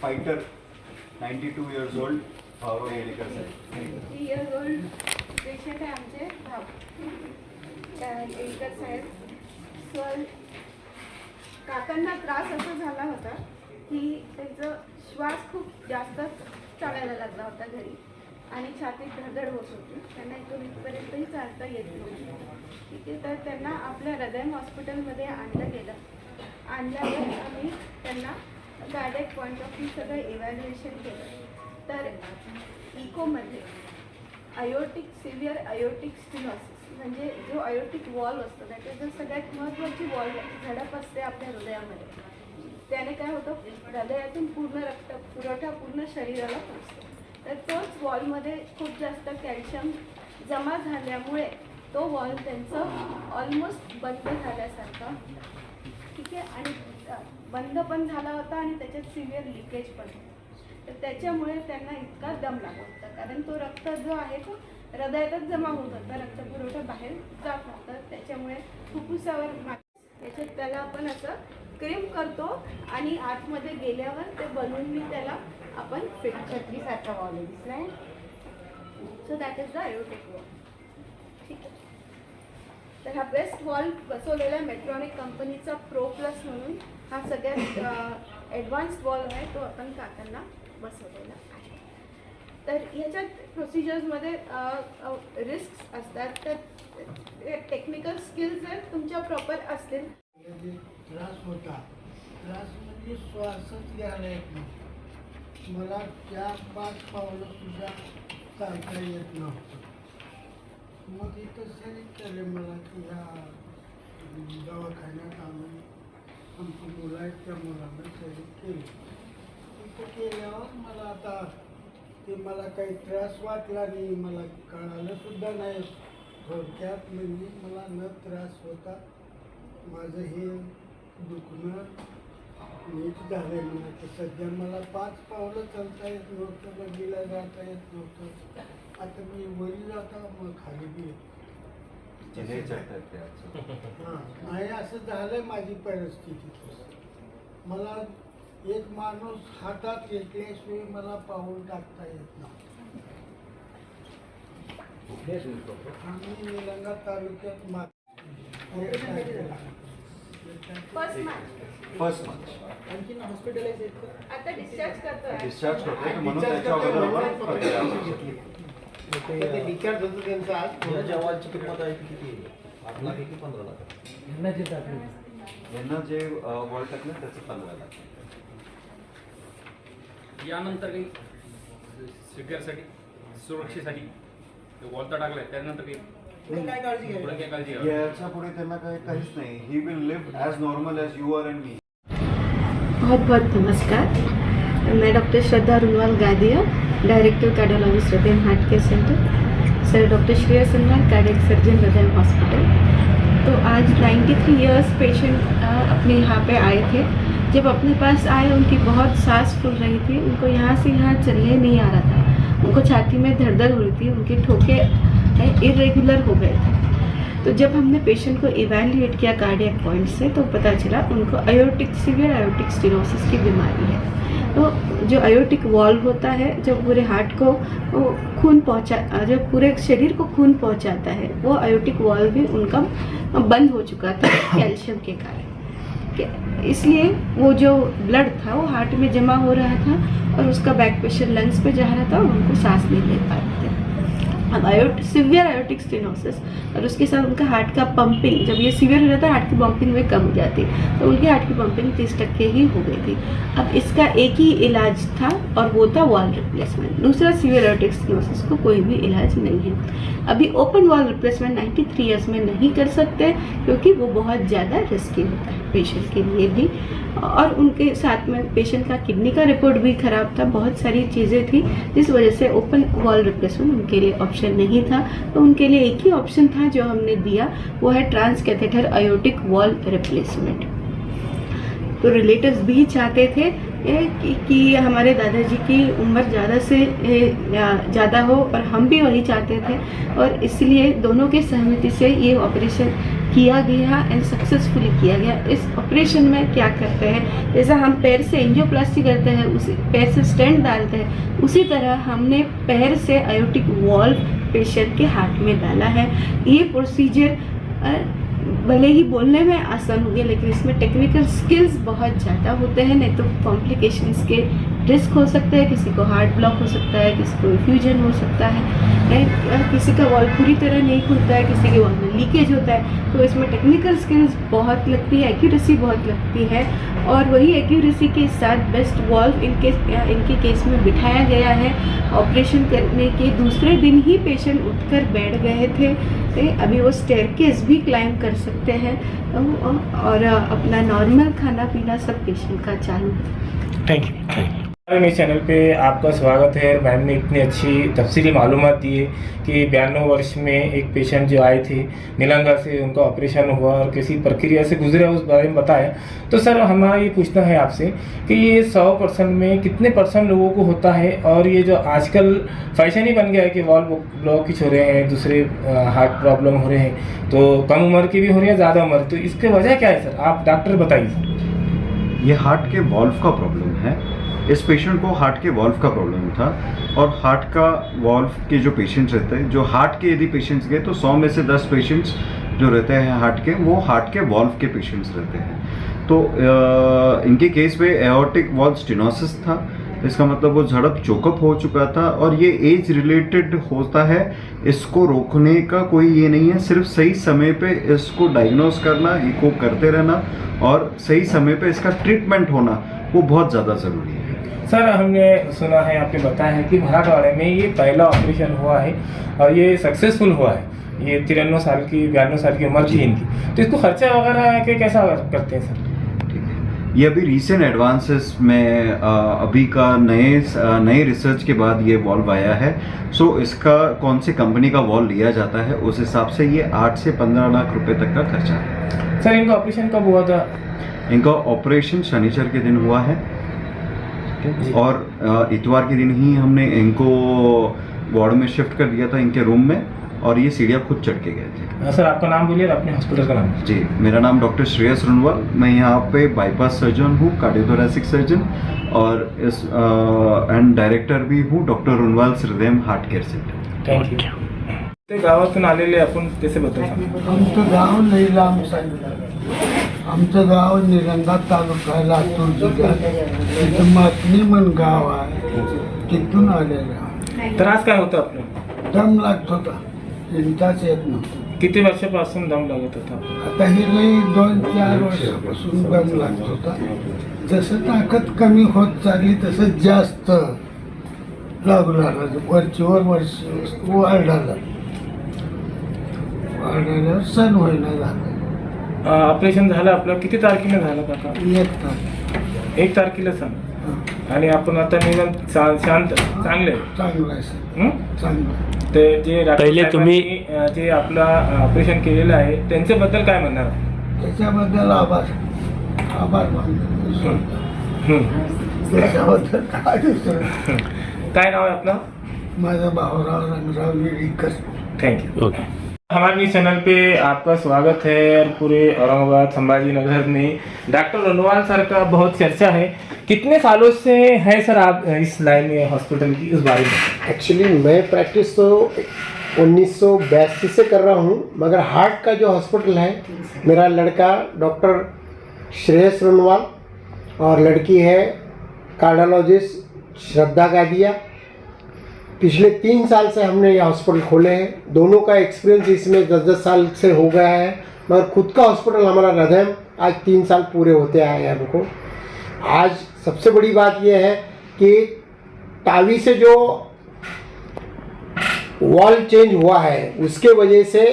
Fighter 92 years old भाव येणेकर साहेब. 3 years old patient आहे आमचे येणेकर साहेब. सर काकांना त्रास असा झाला होता की त्यांचं श्वास खूप जास्त चालायला लागला होता घरी आणि छातीत धडधड होत होती. त्यांना इथपर्यंतही चालता येत नव्हतं. ठीक आहे, तर त्यांना आपल्या हृदय हॉस्पिटलमध्ये आणलं गेलं. आणल्यावर आम्ही त्यांना कार्डियक पॉईंट ऑफ व्ह्यू सगळं इव्हॅल्युएशन केलं. तर इकोमध्ये आयोटिक सिव्हिअर आयोटिक स्टिनोसिस म्हणजे जो आयोटिक वॉल असतो त्याची जर सगळ्यात महत्त्वाची वॉल झडप असते आपल्या हृदयामध्ये. त्याने काय होतं, हृदयातून पूर्ण रक्त पुरवठा पूर्ण शरीराला पोचतो. तर तोच वॉलमध्ये खूप जास्त कॅल्शियम जमा झाल्यामुळे तो वॉल त्यांचं ऑलमोस्ट बंद झाल्यासारखा. ठीक आहे, आणि बंद पण झाला होता आणि त्याच्यात सिव्हिअर लिकेज पण होतं. तर त्याच्यामुळे त्यांना इतका दम लागत होता, कारण तो रक्त जो आहे तो हृदयातच जमा होत होता, रक्तपुरवठा बाहेर जात नव्हता. त्याच्यामुळे फुफ्फुसावर त्याच्यात त्याला आपण असं क्रीम करतो आणि आतमध्ये गेल्यावर ते बलूननी त्याला आपण फिट छत्रीसारखा वॉल दिसलाय. So that is the aortic valve. ठीक आहे, तर हा बेस्ट वॉल बसवलेला मेट्रॉनिक कंपनीचा प्रो प्लस म्हणून हा सगळ्यात ॲडव्हान्स्ड वॉल आहे, तो आपण काकांना बसवलेला आहे. तर ह्याच्यात प्रोसिजर्समध्ये रिस्क असतात, तर टेक्निकल स्किल्स जर तुमच्या प्रॉपर असतील. त्रास होता, त्रास म्हणजे श्वासच घ्यायला येत नव्हता. मला 4-5 पावलं सुद्धा चालता येत नव्हतं. मग इथं सैनिक केले मला की ह्या दवाखान्यात आणून आमची मुलं आहेत त्या मुलांना सैनिक केली. तिथं केल्यावर मला आता ते मला काही त्रास वाटला नाही, मला कळालं सुद्धा नाही. थोडक्यात म्हणजे मला न त्रास होता. माझं हे दुखणं नीट झालं आहे म्हणा की सध्या मला 5 पावलं चालता येत नव्हतं, बगीला जाता येत नव्हतं. आता मी वरी जाता मग खाली बी हां, नाही असं झालं आहे माझी परिस्थिती. मला एक माणूस हातात घेतल्याशिवाय मला पाऊल टाकता येत नव्हतं. आम्ही निलंगा तालुक्यात फर्स्ट मंथ आणखी हॉस्पिटलाइज आहेत का? आता डिस्चार्ज करतोय. डिस्चार्ज करतोय म्हणून त्याच्या अगोदर आपण ते डिस्चार्ज होतं त्यांचं आज. या जवानची किंमत आहे ती किती आहे? 8 लाख की 15 लाख? यांना जे वॉल टाकलं त्याचं 15 लाख. यानंतर काही सिक्युअरसाठी सुरक्षेसाठी वॉल तर टाकलाय, त्यानंतर काही पुढे काय काळजी घ्यावी? पुढे काय काळजी घ्यावी? याच्या पुढे त्यांना काहीच नाही. He will live as normal as you are and me. बहुत बहुत नमस्कार. मैं doctor Shraddha Runwal Gadia, director cardiologist Hriday heart care centre. Sir doctor Shreya Sinha, cardiac surgeon Hriday hospital. तो आज 93 इयर्स पेशेंट अपने यहाँ पे आए थे. जब अपने पास आए उनकी बहुत सांस फूल रही थी, उनको यहाँ से यहाँ चलने नहीं आ रहा था, उनको छाती में धड़धड़ हो रही थी, उनके ठोके इरेगुलर हो गए थे. तो जब हमने पेशेंट को इवैल्यूएट किया कार्डियक पॉइंट से तो पता चला उनको आयोटिक सिवियर आयोटिक स्टेनोसिस की बीमारी है. तो जो आयोटिक वॉल्व होता है जो पूरे हार्ट को खून पहुंचा, जो पूरे शरीर को खून पहुंचाता है, वो आयोटिक वॉल्व भी उनका बंद हो चुका था कैल्शियम के कारण. इसलिए वो जो ब्लड था वो हार्ट में जमा हो रहा था और उसका बैक प्रेशर लंग्स पे जा रहा था और उनको सांस नहीं ले पा रहे थे. अब सिवियर आयोटिक स्टेनोसिस और उसके साथ उनका हार्ट का पंपिंग, जब ये सिवियर हो जाता है हार्ट की पंपिंग में कम हो जाती, तो उनके हार्ट की पंपिंग 30% ही हो गई थी. अब इसका एक ही इलाज था और वो था वॉल रिप्लेसमेंट. दूसरा सिवियर आयोटिक स्टेनोसिस को कोई भी इलाज नहीं है. अभी ओपन वॉल रिप्लेसमेंट 93 ईयर्स में नहीं कर सकते क्योंकि वो बहुत ज़्यादा रिस्की होता है पेशेंट के लिए भी, और उनके साथ में पेशेंट का किडनी का रिपोर्ट भी ख़राब था, बहुत सारी चीज़ें थी जिस वजह से ओपन वॉल रिप्लेसमेंट उनके लिए ऑप्शन नहीं था. तो उनके लिए एक ही ऑप्शन था जो हमने दिया, वो है trans catheter aortic valve replacement. तो रिलेटिव्स भी चाहते थे कि हमारे दादाजी की उम्र ज़्यादा से ज़्यादा हो और हम भी वही चाहते थे, और इसलिए दोनों के सहमति से ये ऑपरेशन किया गया एंड सक्सेसफुली किया गया। इस ऑपरेशन में क्या करते हैं, जैसा हम पैर से एंजियोप्लास्टी करते हैं, उसी पैर से स्टेंट डालते हैं, उसी तरह हमने पैर से आयोटिक वॉल्व पेशेंट के हार्ट में डाला है। ये प्रोसीजर भले ही बोलने में आसान हो गया, लेकिन इसमें टेक्निकल स्किल्स बहुत ज़्यादा होते हैं, नहीं तो कॉम्प्लिकेशंस के रिस्क हो सकते हैं। किसी को हार्ट ब्लॉक हो सकता है, किसी को फ्यूजन हो सकता है, किसी का वॉल्व पूरी तरह नहीं खुलता है, किसी के वॉल्व में लीकेज होता है। तो इसमें टेक्निकल स्किल्स बहुत लगती है, एक्यूरेसी बहुत लगती है, और वही एक्यूरेसी के साथ बेस्ट वॉल्व इनके केस में बिठाया गया है। ऑपरेशन करने के दूसरे दिन ही पेशेंट उठकर बैठ गए थे। अभी वो स्टेयरकेस भी क्लाइंब कर सकते हैं, और अपना नॉर्मल खाना पीना सब पेशेंट का चालू है। Thank you. मेरे चैनल पे आपका स्वागत है। मैम ने इतनी अच्छी तफसीली मालूमात दी है कि 92 वर्ष में एक पेशेंट जो आए थे नीलंगा से, उनका ऑपरेशन हुआ और किसी प्रक्रिया से गुजरे उस बारे में बताया। तो सर हमारा ये पूछना है आपसे कि ये 100% में कितने % लोगों को होता है, और ये जो आजकल फैशन ही बन गया है कि वॉल्व ब्लॉकेज हो रहे हैं, दूसरे हार्ट प्रॉब्लम हो रहे हैं, तो कम उम्र की भी हो रही है, ज़्यादा उम्र, तो इसके वजह क्या है सर? आप डॉक्टर बताइए सर। ये हार्ट के वॉल्व का प्रॉब्लम है। इस पेशेंट को हार्ट के वॉल्व का प्रॉब्लम था, और हार्ट का वॉल्व के जो पेशेंट्स रहते हैं, जो हार्ट के यदि पेशेंट्स गए तो 100 में से 10 पेशेंट्स जो रहते हैं हार्ट के, वो हार्ट के वॉल्व के पेशेंट्स रहते हैं। तो इनके केस में एओर्टिक वॉल्व स्टेनोसिस था, इसका मतलब वो झड़प चोकअप हो चुका था, और ये एज रिलेटेड होता है। इसको रोकने का कोई ये नहीं है, सिर्फ सही समय पे इसको डायग्नोस करना, इको करते रहना, और सही समय पे इसका ट्रीटमेंट होना वो बहुत ज़्यादा ज़रूरी है। सर हमने सुना है, आपने बताया है कि मराठवाड़े में ये पहला ऑपरेशन हुआ है और ये सक्सेसफुल हुआ है। ये 93 साल की 92 साल की उम्र थी इनकी, तो इसको खर्चा वगैरह के कैसा करते हैं सर? ठीक है, ये अभी रीसेंट एडवांसेस में अभी का नए रिसर्च के बाद ये वॉल्व आया है। सो इसका कौन सी कंपनी का वॉल्व लिया जाता है, उस हिसाब से ये 8 से 15 लाख रुपए तक का खर्चा है। सर इनका ऑपरेशन कब हुआ था? इनका ऑपरेशन शनिचर के दिन हुआ है, और इतवार के दिन ही हमने इनको वार्ड में शिफ्ट कर दिया था इनके रूम में, और ये सीढ़ियाँ खुद चढ़ के गए थे। सर आपका नाम बोलिए, अपने हॉस्पिटल का नाम। जी, मेरा नाम डॉक्टर श्रेयस रुनवाल, मैं यहाँ पे बाईपास सर्जन हूँ, कार्डियोथोरेसिक सर्जन, और इस एंड डायरेक्टर भी हूँ डॉक्टर रुनवाल हृदय heart care centre. Thank you. ते गावातून आलेले आपण त्याचे बद्दल सांगा. आमचं गाव लई लांब सांगितलं. आमचं गाव निलंगा तालुका लातूर जिल्ह्यात, तिथं मातनी मन गाव आहे, तिथून आलेलं. तर आज काय होतं आपलं? दम लागत होता, इंटाच येत नव्हतं. किती वर्षापासून दम लागत होता? आता हे लई 2-4 वर्षापासून दम लागत होता. जसं ताकद कमी होत चालली तसं जास्त लागू लागला. वरचीवर वर्ष वाढायला सण होईना झालं. ऑपरेशन झालं आपलं किती तारखेला झालं काका? 1 तारखेला सांग. आणि आपण आता निदान शांत चांगले चांगलं आहे सर, चांगलं. ते जे पहिले तुम्ही जे आपलं ऑपरेशन केलेलं आहे त्यांच्याबद्दल काय म्हणणार? त्याच्याबद्दल आभार मानतो. त्याच्याबद्दल काय नाव है अपना? माझा Bhaurao Rangrao Vidikar. Thank you. Okay. हमारे चैनल पे आपका स्वागत है. और पूरे औरंगाबाद संभाजी नगर में डॉक्टर रुनवाल सर का बहुत चर्चा है. कितने सालों से है सर आप इस लाइन में हॉस्पिटल की, उस बारे में? एक्चुअली मैं प्रैक्टिस तो 1982 से कर रहा हूँ, मगर हार्ट का जो हॉस्पिटल है, मेरा लड़का डॉक्टर श्रेयस रुनवाल और लड़की है कार्डियोलॉजिस्ट श्रद्धा गादिया. पिछले 3 साल से हमने ये हॉस्पिटल खोले हैं. दोनों का एक्सपीरियंस इसमें 10-10 साल से हो गया है, मगर खुद का हॉस्पिटल हमारा हृदय आज 3 साल पूरे होते आए हैं हमको. आज सबसे बड़ी बात यह है कि टावी से जो वॉल चेंज हुआ है उसके वजह से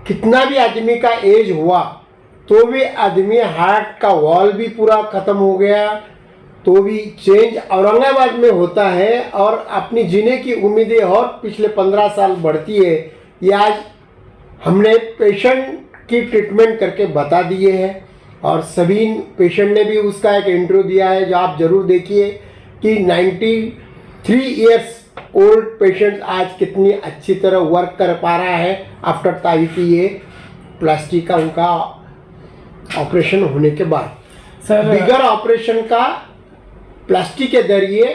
कितना भी आदमी का एज हुआ तो भी आदमी हार्ट का वॉल भी पूरा ख़त्म हो गया तो भी चेंज औरंगाबाद में होता है, और अपनी जीने की उम्मीदें और पिछले 15 साल बढ़ती है. ये आज हमने पेशेंट की ट्रीटमेंट करके बता दिए हैं, और सभी पेशेंट ने भी उसका एक इंटरव्यू दिया है जो आप ज़रूर देखिए कि 93 इयर्स ओल्ड पेशेंट आज कितनी अच्छी तरह वर्क कर पा रहा है आफ्टर तावी की ये प्लास्टिक का उनका ऑपरेशन होने के बाद सर बिगर ऑपरेशन का प्लास्टिक के जरिए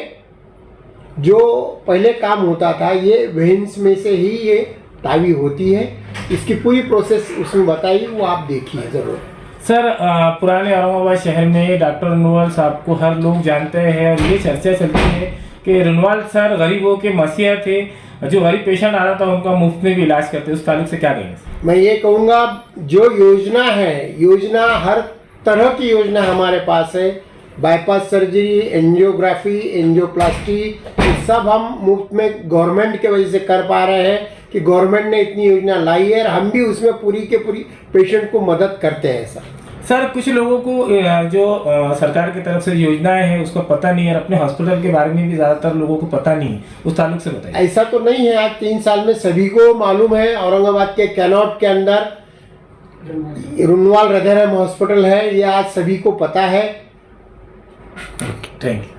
जो पहले काम होता था, ये वेन्स में से ही ये तावी होती है। इसकी पूरी प्रोसेस उसमें बताई, वो आप देखिए ज़रूर। सर पुराने औरंगाबाद शहर में डॉक्टर रुनवाल साहब को हर लोग जानते हैं और ये चर्चा चलती है कि रुनवाल सर गरीबों के मसीहा थे, जो गरीब पेशेंट आ रहा था उनका मुफ्त में भी इलाज करते, उस ताल्लुक से क्या कहेंगे? मैं ये कहूँगा, जो योजना है, योजना हर तरह की योजना हमारे पास है। बाईपास सर्जरी, एंजियोग्राफी, एंजियोप्लास्टी, ये सब हम मुफ्त में गवर्नमेंट के वजह से कर पा रहे हैं कि गवर्नमेंट ने इतनी योजना लाई है और हम भी उसमें पूरी के पूरी पेशेंट को मदद करते हैं। सर कुछ लोगों को जो सरकार की तरफ से योजनाएं हैं उसको पता नहीं है, और अपने हॉस्पिटल के बारे में भी ज़्यादातर लोगों को पता नहीं है, उस ताल्लुक से बताइए। ऐसा तो नहीं है, आज 3 साल में सभी को मालूम है। औरंगाबाद के कैनॉट के अंदर रुनवाल हृदय हॉस्पिटल है, ये आज सभी को पता है। Thank you.